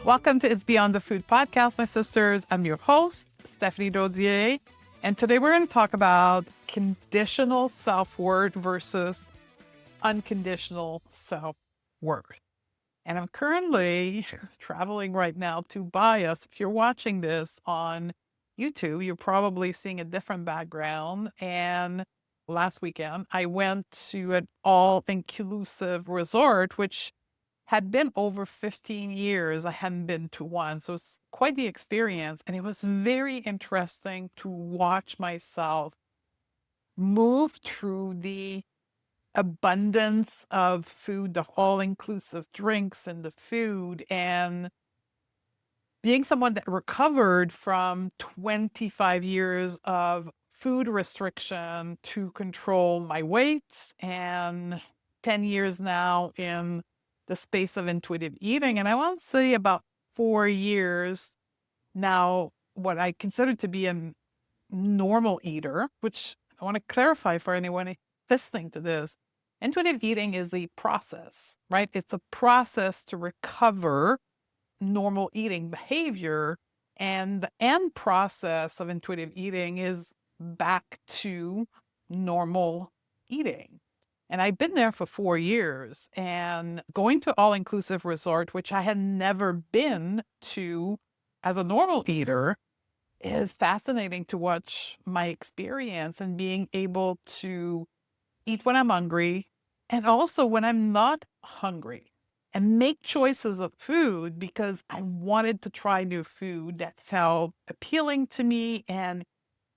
Welcome to It's Beyond the Food podcast, my sisters. I'm your host, Stephanie Dodier, and today we're going to talk about conditional self-worth versus unconditional self-worth. And I'm currently traveling right now to Bias. If you're watching this on YouTube, you're probably seeing a different background. And last weekend, I went to an all-inclusive resort, which had been over 15 years. I hadn't been to one. So it's quite the experience. And it was very interesting to watch myself move through the abundance of food, the all-inclusive drinks and the food, and being someone that recovered from 25 years of food restriction to control my weight and 10 years now in the space of intuitive eating. And I want to say about 4 years now, what I consider to be a normal eater, which I want to clarify for anyone listening to this. Intuitive eating is a process, right? It's a process to recover normal eating behavior. And the end process of intuitive eating is back to normal eating. And I've been there for 4 years and going to all-inclusive resort, which I had never been to as a normal eater, is fascinating to watch my experience and being able to eat when I'm hungry and also when I'm not hungry and make choices of food because I wanted to try new food that felt appealing to me, and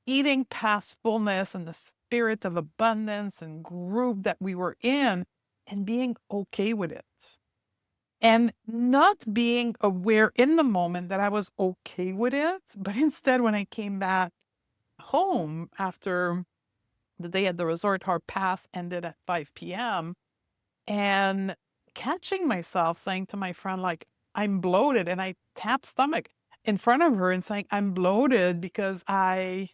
eating past fullness and the spirit of abundance and group that we were in and being okay with it. And not being aware in the moment that I was okay with it, but instead when I came back home after the day at the resort, our path ended at 5 p.m. and catching myself saying to my friend, like, I'm bloated. And I tapped stomach in front of her and saying, I'm bloated because I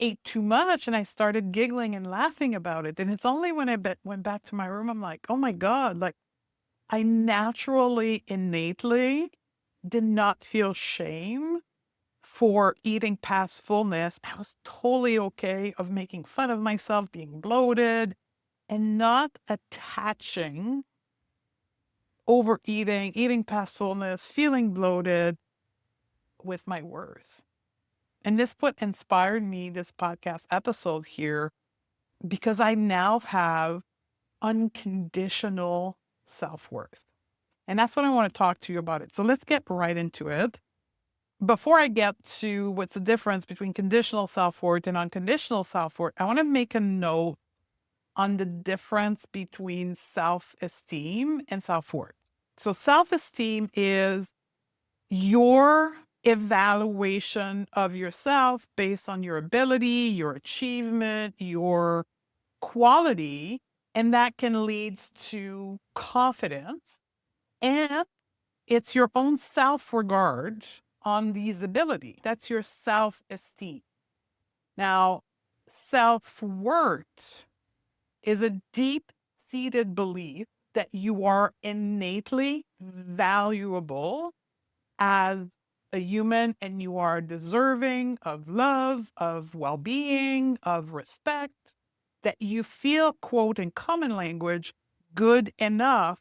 ate too much. And I started giggling and laughing about it. And it's only when I went back to my room, I'm like, oh my God, like I naturally, innately did not feel shame for eating past fullness. I was totally okay of making fun of myself, being bloated, and not attaching overeating, eating past fullness, feeling bloated with my worth. And this what inspired me, this podcast episode here, because I now have unconditional self-worth. And that's what I want to talk to you about it. So let's get right into it. Before I get to what's the difference between conditional self-worth and unconditional self-worth, I want to make a note on the difference between self-esteem and self-worth. So self-esteem is your evaluation of yourself based on your ability, your achievement, your quality, and that can lead to confidence. And it's your own self-regard on these abilities. That's your self-esteem. Now, self-worth is a deep-seated belief that you are innately valuable as a human and you are deserving of love, of well-being, of respect, that you feel, quote, in common language, good enough,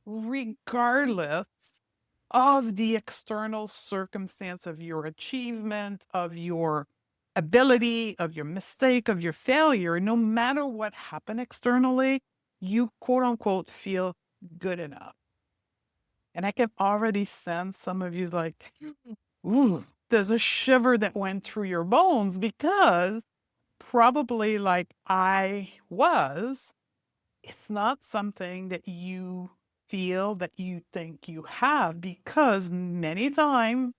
regardless of the external circumstance of your achievement, of your ability, of your mistake, of your failure. No matter what happened externally, you, quote unquote, feel good enough. And I can already sense some of you like, ooh, there's a shiver that went through your bones, because probably like I was, it's not something that you feel that you think you have, because many times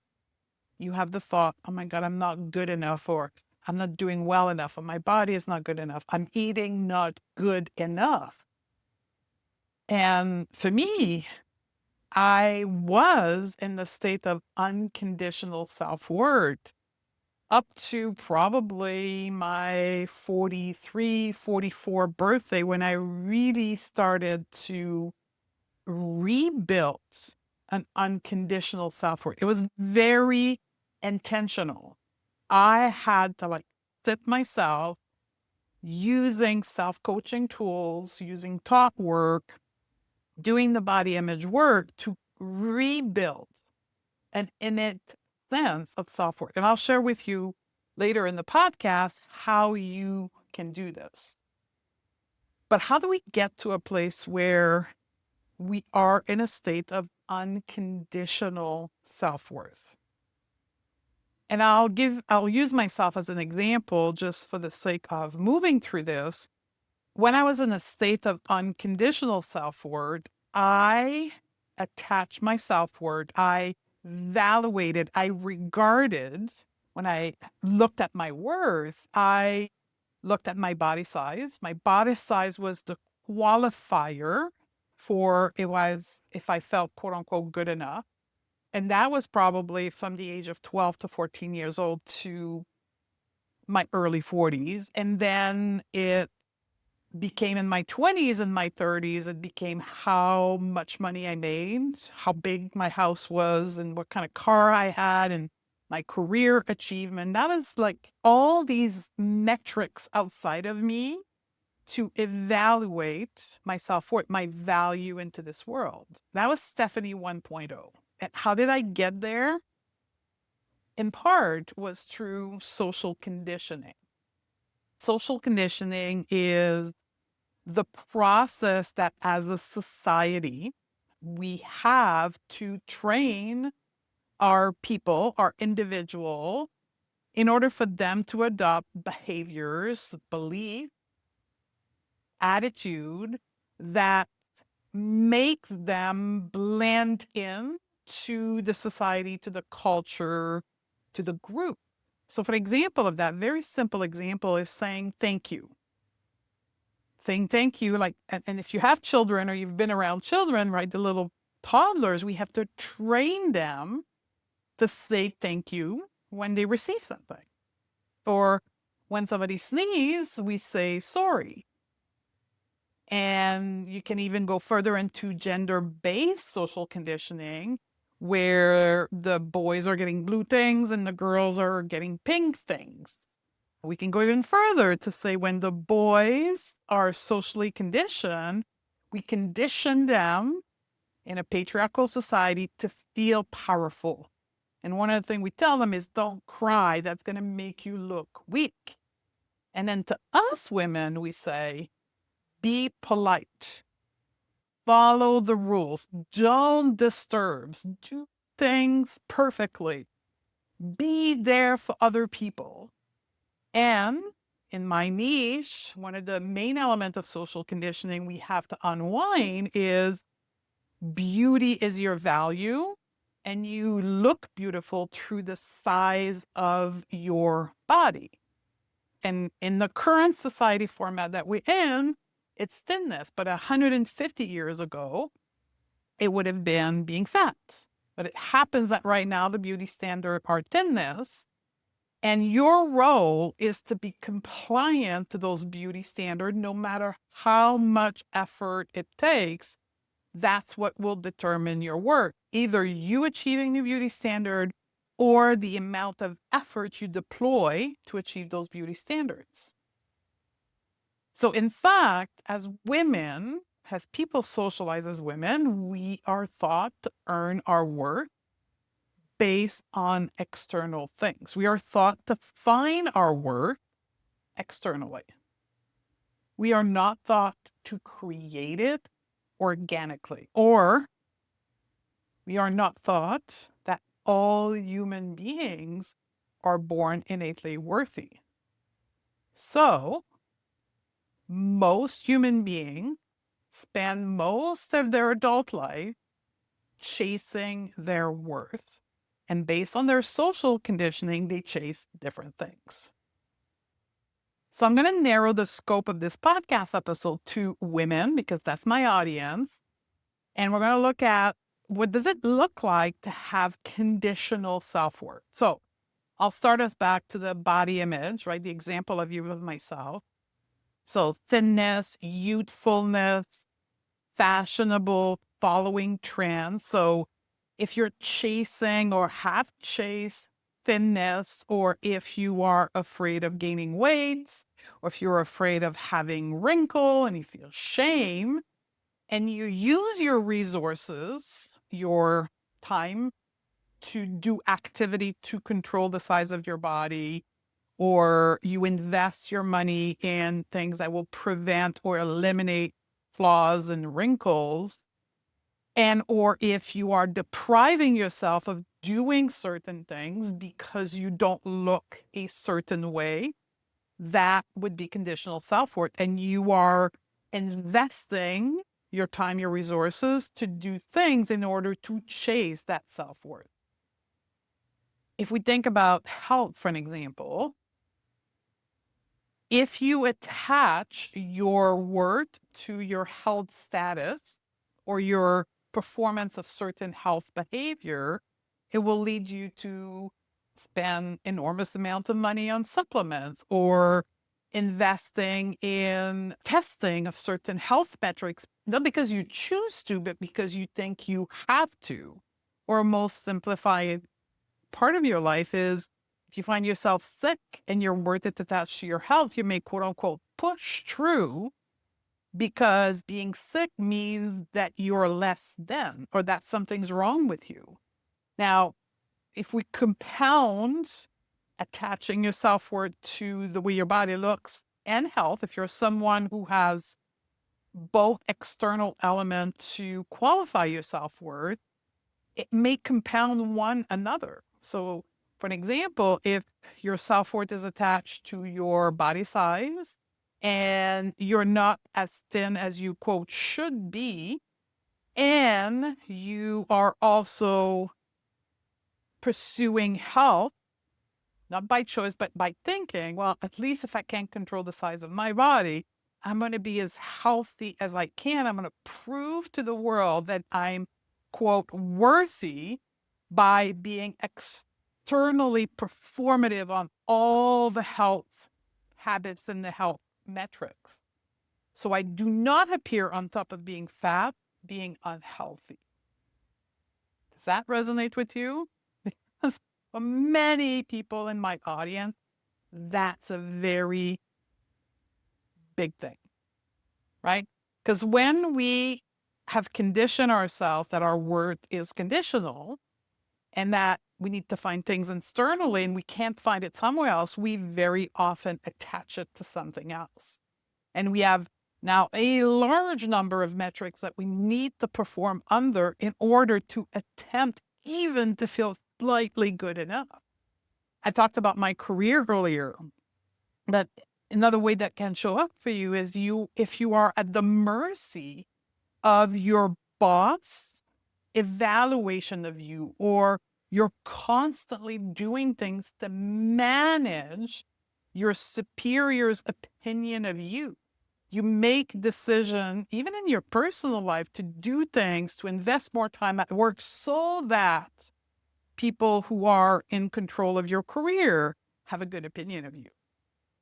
you have the thought, oh my God, I'm not good enough, or I'm not doing well enough, or my body is not good enough. I'm eating not good enough. And for me, I was in the state of unconditional self-worth up to probably my 43, 44 birthday, when I really started to rebuild an unconditional self-worth. It was very intentional. I had to sit myself using self-coaching tools, using thought work, doing the body image work to rebuild an innate sense of self-worth. And I'll share with you later in the podcast how you can do this. But how do we get to a place where we are in a state of unconditional self-worth? And I'll use myself as an example just for the sake of moving through this. When I was in a state of unconditional self-worth, I attached my self-worth, I evaluated, I regarded, when I looked at my worth, I looked at my body size. My body size was the qualifier for it was if I felt quote unquote good enough. And that was probably from the age of 12 to 14 years old to my early 40s. And then it became in my 20s and my 30s, it became how much money I made, how big my house was, and what kind of car I had, and my career achievement. That was like all these metrics outside of me to evaluate my self-worth, my value into this world. That was Stephanie 1.0. And how did I get there? In part was through social conditioning. Social conditioning is the process that as a society we have to train our people, our individual, in order for them to adopt behaviors, belief, attitude that makes them blend in to the society, to the culture, to the group. So for example of that, very simple example is saying thank you. Saying thank you, and if you have children or you've been around children, right, the little toddlers, we have to train them to say thank you when they receive something. Or when somebody sneezes, we say sorry. And you can even go further into gender-based social conditioning, where the boys are getting blue things and the girls are getting pink things. We can go even further to say when the boys are socially conditioned, we condition them in a patriarchal society to feel powerful. And one of the things we tell them is don't cry, that's going to make you look weak. And then to us women, we say, be polite, follow the rules, don't disturb, do things perfectly, be there for other people. And in my niche, one of the main elements of social conditioning we have to unwind is beauty is your value, and you look beautiful through the size of your body. And in the current society format that we're in, it's thinness. But 150 years ago, it would have been being fat. But it happens that right now the beauty standard are thinness. And your role is to be compliant to those beauty standards, no matter how much effort it takes. That's what will determine your work. Either you achieving the beauty standard or the amount of effort you deploy to achieve those beauty standards. So in fact, as women, as people socialize as women, we are thought to earn our worth based on external things. We are thought to find our worth externally. We are not thought to create it organically, or we are not thought that all human beings are born innately worthy. So most human beings spend most of their adult life chasing their worth. And based on their social conditioning, they chase different things. So I'm going to narrow the scope of this podcast episode to women because that's my audience. And we're going to look at what does it look like to have conditional self-worth. So I'll start us back to the body image, right? The example of you of myself. So thinness, youthfulness, fashionable, following trends. So if you're chasing or have chased thinness, or if you are afraid of gaining weight, or if you're afraid of having wrinkle and you feel shame, and you use your resources, your time to do activity to control the size of your body, or you invest your money in things that will prevent or eliminate flaws and wrinkles, and or if you are depriving yourself of doing certain things because you don't look a certain way, that would be conditional self-worth. And you are investing your time, your resources to do things in order to chase that self-worth. If we think about health, for an example, if you attach your worth to your health status or your performance of certain health behavior, it will lead you to spend enormous amounts of money on supplements or investing in testing of certain health metrics, not because you choose to, but because you think you have to. Or most simplified part of your life is if you find yourself sick and your worth is attached to your health, you may quote unquote push through because being sick means that you're less than or that something's wrong with you. Now, if we compound attaching your self-worth to the way your body looks and health, if you're someone who has both external elements to qualify your self-worth, it may compound one another. So, for an example, if your self-worth is attached to your body size and you're not as thin as you quote should be, and you are also pursuing health, not by choice, but by thinking, well, at least if I can't control the size of my body, I'm going to be as healthy as I can. I'm going to prove to the world that I'm, quote, worthy by being externally performative on all the health habits and the health metrics. So I do not appear on top of being fat, being unhealthy. Does that resonate with you? Because for many people in my audience, that's a very big thing, right? Because when we have conditioned ourselves that our worth is conditional and that we need to find things externally and we can't find it somewhere else, we very often attach it to something else. And we have now a large number of metrics that we need to perform under in order to attempt even to feel slightly good enough. I talked about my career earlier, but another way that can show up for you is if you are at the mercy of your boss evaluation of you, or you're constantly doing things to manage your superior's opinion of you. You make decisions, even in your personal life, to do things, to invest more time at work so that people who are in control of your career have a good opinion of you.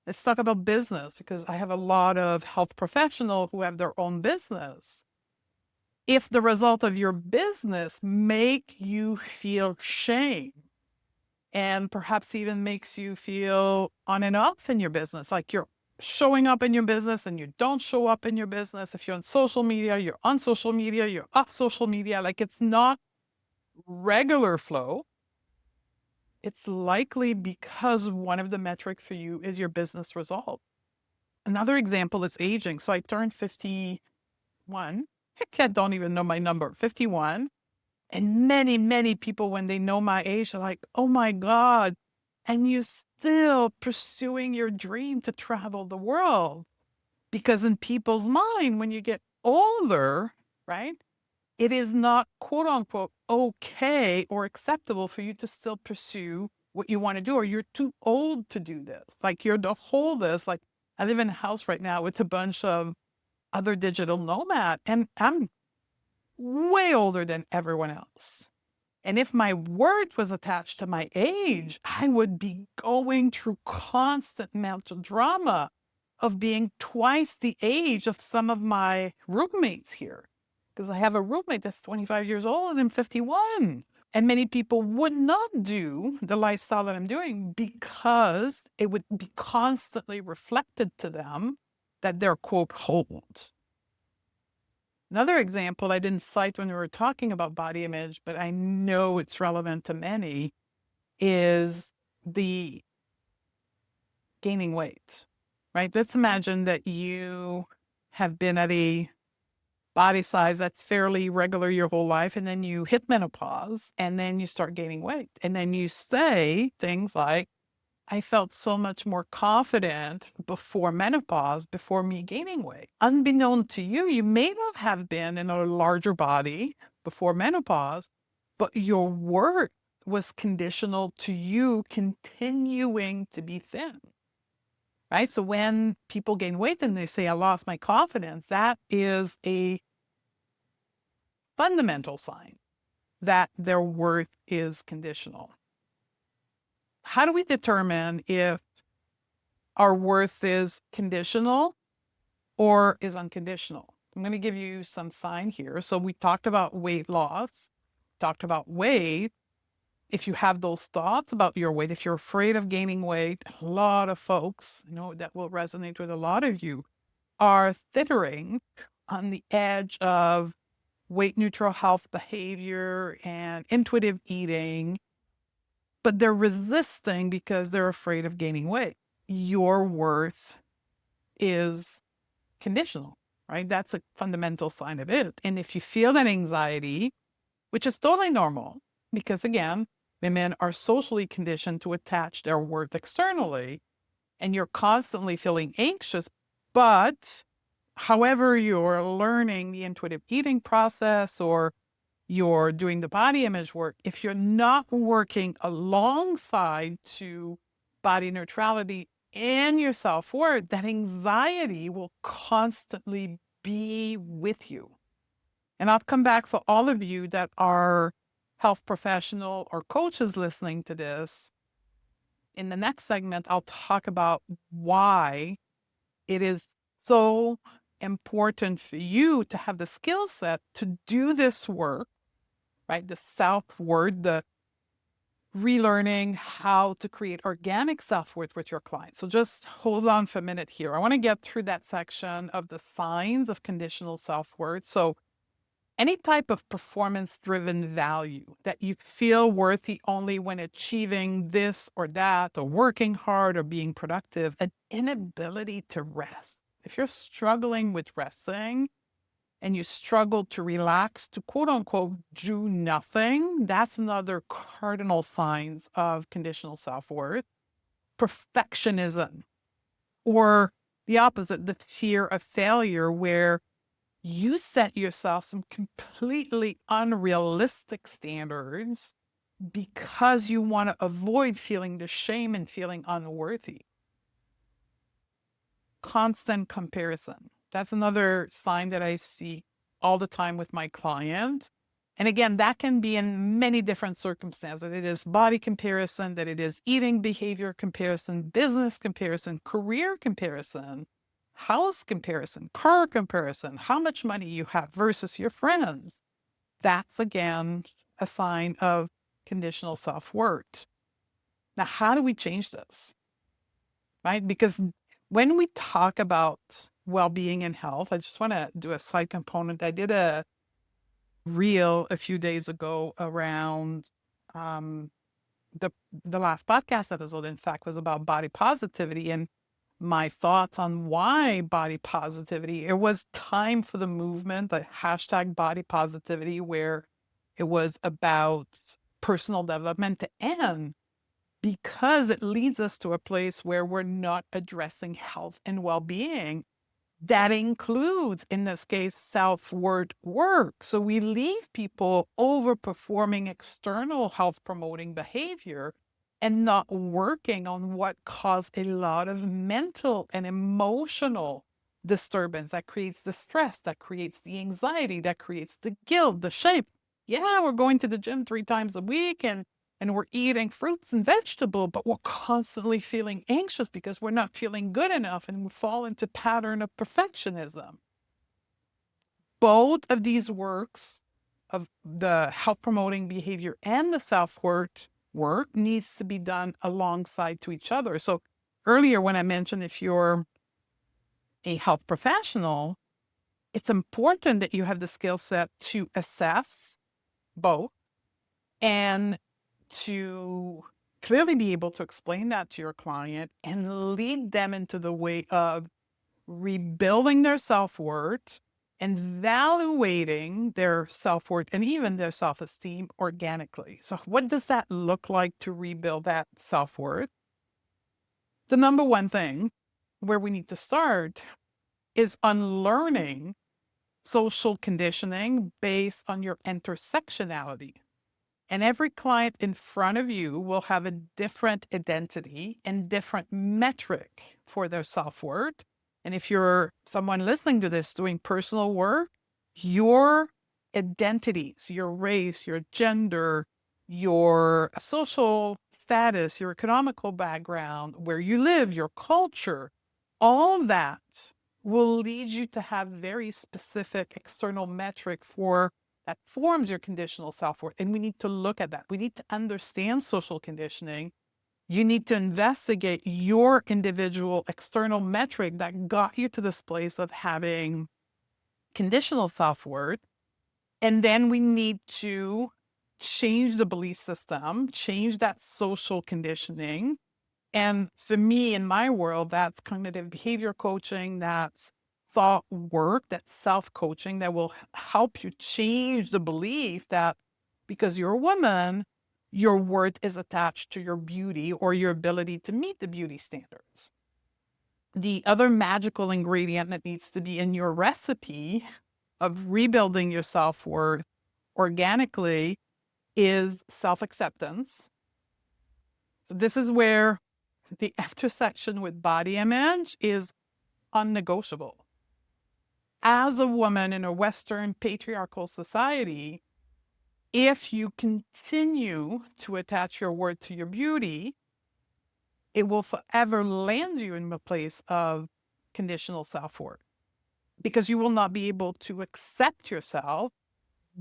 Let's talk about business, because I have a lot of health professionals who have their own business. If the result of your business make you feel shame and perhaps even makes you feel on and off in your business, like you're showing up in your business and you don't show up in your business, if you're on social media, you're on social media, you're off social media, like it's not regular flow, it's likely because one of the metrics for you is your business result. Another example is aging. So I turned 51. I don't even know my number, 51. And many, many people, when they know my age, are like, oh my God, and you're still pursuing your dream to travel the world. Because in people's mind, when you get older, right, it is not quote unquote okay or acceptable for you to still pursue what you want to do, or you're too old to do this. Like you're to hold this. Like I live in a house right now with a bunch of other digital nomad, and I'm way older than everyone else. And if my worth was attached to my age, I would be going through constant mental drama of being twice the age of some of my roommates here. because I have a roommate that's 25 years old and I'm 51. And many people would not do the lifestyle that I'm doing because it would be constantly reflected to them that they're, quote, old. Another example I didn't cite when we were talking about body image, but I know it's relevant to many, is the gaining weight, right? Let's imagine that you have been at a body size that's fairly regular your whole life, and then you hit menopause, and then you start gaining weight. And then you say things like, I felt so much more confident before menopause, before me gaining weight. Unbeknown to you, you may not have been in a larger body before menopause, but your worth was conditional to you continuing to be thin, right? So when people gain weight and they say, I lost my confidence, that is a fundamental sign that their worth is conditional. How do we determine if our worth is conditional or is unconditional? I'm going to give you some sign here. So we talked about weight loss, talked about weight. If you have those thoughts about your weight, if you're afraid of gaining weight, a lot of folks, that will resonate with a lot of you, are teetering on the edge of weight neutral health behavior and intuitive eating, but they're resisting because they're afraid of gaining weight. Your worth is conditional, right? That's a fundamental sign of it. And if you feel that anxiety, which is totally normal, because again, women are socially conditioned to attach their worth externally, and you're constantly feeling anxious, but however you're learning the intuitive eating process or you're doing the body image work, if you're not working alongside to body neutrality and your self-worth, that anxiety will constantly be with you. And I'll come back for all of you that are health professional or coaches listening to this. In the next segment, I'll talk about why it is so important for you to have the skill set to do this work, right? The self-worth, the relearning how to create organic self-worth with your clients. So just hold on for a minute here. I want to get through that section of the signs of conditional self-worth. So any type of performance-driven value that you feel worthy only when achieving this or that, or working hard or being productive, an inability to rest. If you're struggling with resting and you struggle to relax, to quote unquote do nothing, that's another cardinal signs of conditional self-worth. Perfectionism, or the opposite, the fear of failure, where you set yourself some completely unrealistic standards because you want to avoid feeling the shame and feeling unworthy. Constant comparison. That's another sign that I see all the time with my client. And again, that can be in many different circumstances. It is body comparison, that it is eating behavior comparison, business comparison, career comparison, house comparison, car comparison, how much money you have versus your friends. That's again a sign of conditional self-worth. Now, how do we change this? Right? Because when we talk about well-being and health, I just want to do a side component. I did a reel a few days ago around the last podcast episode, in fact, was about body positivity and my thoughts on why body positivity. It was time for the movement, the hashtag body positivity, where it was about personal development to end, because it leads us to a place where we're not addressing health and well-being. That includes, in this case, self-worth work. So we leave people overperforming external health promoting behavior and not working on what caused a lot of mental and emotional disturbance that creates the stress, that creates the anxiety, that creates the guilt, the shame. Yeah, we're going to the gym 3 times a week and we're eating fruits and vegetables, but we're constantly feeling anxious because we're not feeling good enough, and we fall into pattern of perfectionism. both of these works of the health promoting behavior and the self-worth work needs to be done alongside to each other. So earlier when I mentioned if you're a health professional, it's important that you have the skill set to assess both and to clearly be able to explain that to your client and lead them into the way of rebuilding their self-worth and evaluating their self-worth and even their self-esteem organically. So what does that look like to rebuild that self-worth? The number one thing where we need to start is unlearning social conditioning based on your intersectionality. And every client in front of you will have a different identity and different metric for their self-worth. And if you're someone listening to this doing personal work, your identities, your race, your gender, your social status, your economical background, where you live, your culture, all that will lead you to have very specific external metric for that forms your conditional self-worth. And we need to look at that. We need to understand social conditioning. You need to investigate your individual external metric that got you to this place of having conditional self-worth. And then we need to change the belief system, change that social conditioning. And for me, in my world, that's cognitive behavior coaching, that's thought work, that's self-coaching that will help you change the belief that because you're a woman, your worth is attached to your beauty or your ability to meet the beauty standards. The other magical ingredient that needs to be in your recipe of rebuilding your self-worth organically is self-acceptance. So this is where the intersection with body image is unnegotiable. As a woman in a Western patriarchal society, if you continue to attach your worth to your beauty, it will forever land you in a place of conditional self-worth because you will not be able to accept yourself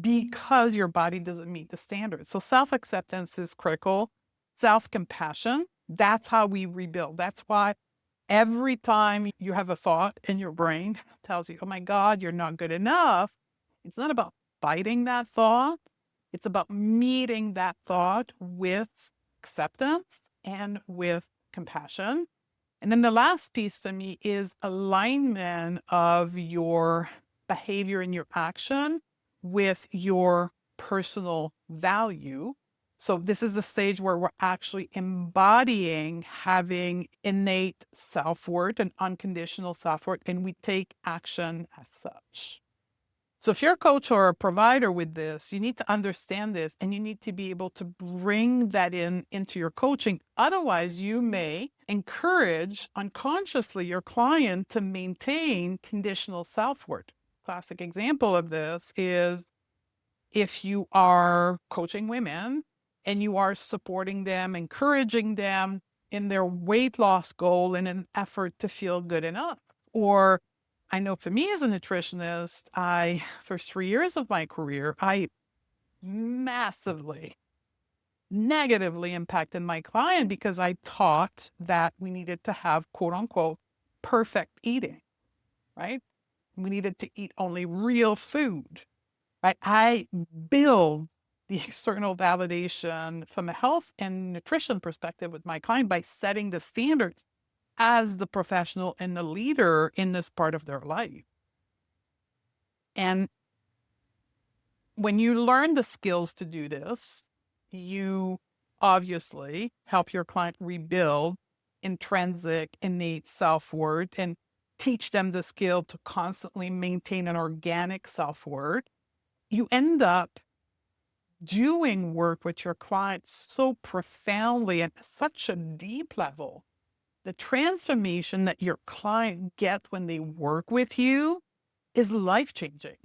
because your body doesn't meet the standards. So self-acceptance is critical. Self-compassion, that's how we rebuild. That's why every time you have a thought in your brain tells you, oh my God, you're not good enough, it's not about fighting that thought. It's about meeting that thought with acceptance and with compassion. And then the last piece to me is alignment of your behavior and your action with your personal value. So this is the stage where we're actually embodying having innate self-worth and unconditional self-worth, and we take action as such. So if you're a coach or a provider with this, you need to understand this and you need to be able to bring that into your coaching. Otherwise, you may encourage unconsciously your client to maintain conditional self-worth. Classic example of this is if you are coaching women and you are supporting them, encouraging them in their weight loss goal in an effort to feel good enough. Or I know for me as a nutritionist, for 3 years of my career, I massively negatively impacted my client because I taught that we needed to have quote unquote perfect eating, right? We needed to eat only real food, right? I build the external validation from a health and nutrition perspective with my client by setting the standards as the professional and the leader in this part of their life. And when you learn the skills to do this, you obviously help your client rebuild intrinsic, innate self-worth and teach them the skill to constantly maintain an organic self-worth. You end up doing work with your client so profoundly at such a deep level. The transformation that your client gets when they work with you is life-changing.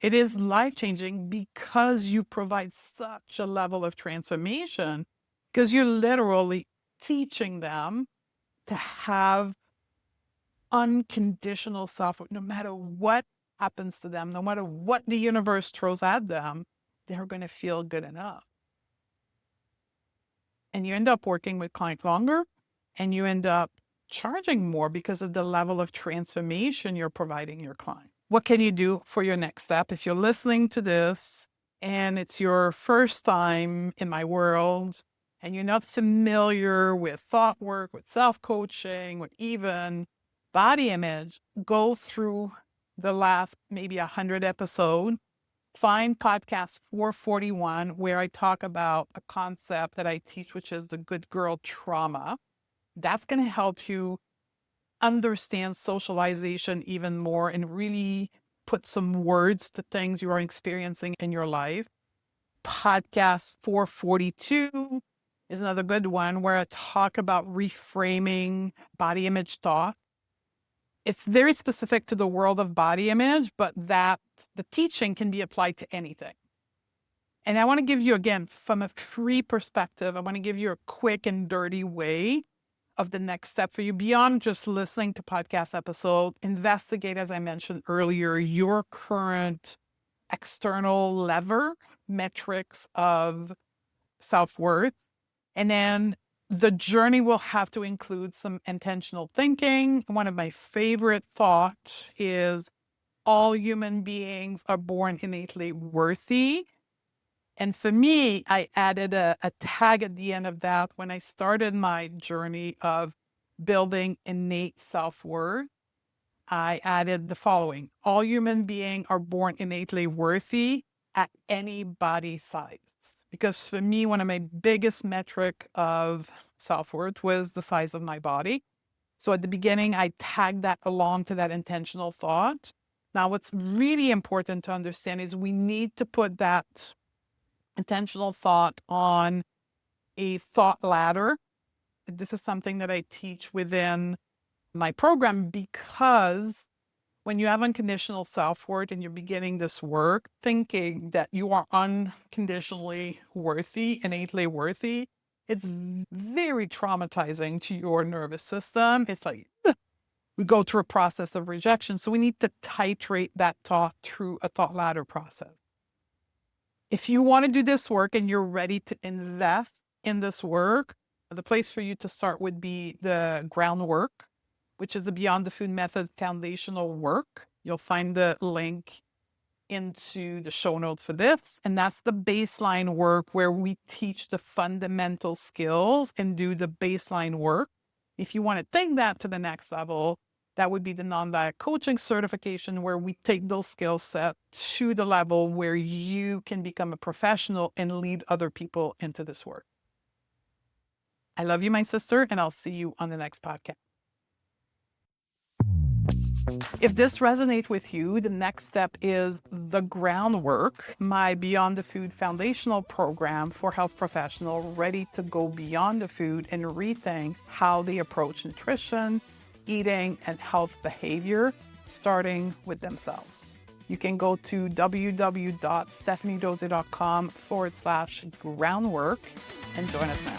It is life-changing because you provide such a level of transformation because you're literally teaching them to have unconditional self-worth no matter what happens to them, no matter what the universe throws at them, they're going to feel good enough. And you end up working with clients longer, and you end up charging more because of the level of transformation you're providing your client. What can you do for your next step? If you're listening to this and it's your first time in my world and you're not familiar with thought work, with self-coaching, with even body image, go through the last maybe 100 episodes. Find podcast 441, where I talk about a concept that I teach, which is the good girl trauma. That's going to help you understand socialization even more and really put some words to things you are experiencing in your life. Podcast 442 is another good one where I talk about reframing body image thought. It's very specific to the world of body image, but that the teaching can be applied to anything. And I want to give you, again, from a free perspective, I want to give you a quick and dirty way of the next step for you beyond just listening to podcast episode. Investigate, as I mentioned earlier, your current external lever metrics of self-worth. And then the journey will have to include some intentional thinking. One of my favorite thoughts is all human beings are born innately worthy. And for me, I added a tag at the end of that when I started my journey of building innate self-worth. I added the following: all human beings are born innately worthy at any body size. Because for me, one of my biggest metric of self-worth was the size of my body. So at the beginning, I tagged that along to that intentional thought. Now, what's really important to understand is we need to put that intentional thought on a thought ladder. This is something that I teach within my program, because when you have unconditional self-worth and you're beginning this work thinking that you are unconditionally worthy, innately worthy, it's very traumatizing to your nervous system. It's like we go through a process of rejection. So we need to titrate that thought through a thought ladder process. If you want to do this work and you're ready to invest in this work, the place for you to start would be the groundwork, which is the Beyond the Food Method foundational work. You'll find the link into the show notes for this. And that's the baseline work where we teach the fundamental skills and do the baseline work. If you want to take that to the next level, that would be the non-diet coaching certification, where we take those skill sets to the level where you can become a professional and lead other people into this work. I love you, my sister, and I'll see you on the next podcast. If this resonates with you, the next step is the groundwork, my Beyond the Food foundational program for health professionals ready to go beyond the food and rethink how they approach nutrition, eating, and health behavior, starting with themselves. You can go to www.stephaniedodier.com/groundwork and join us now.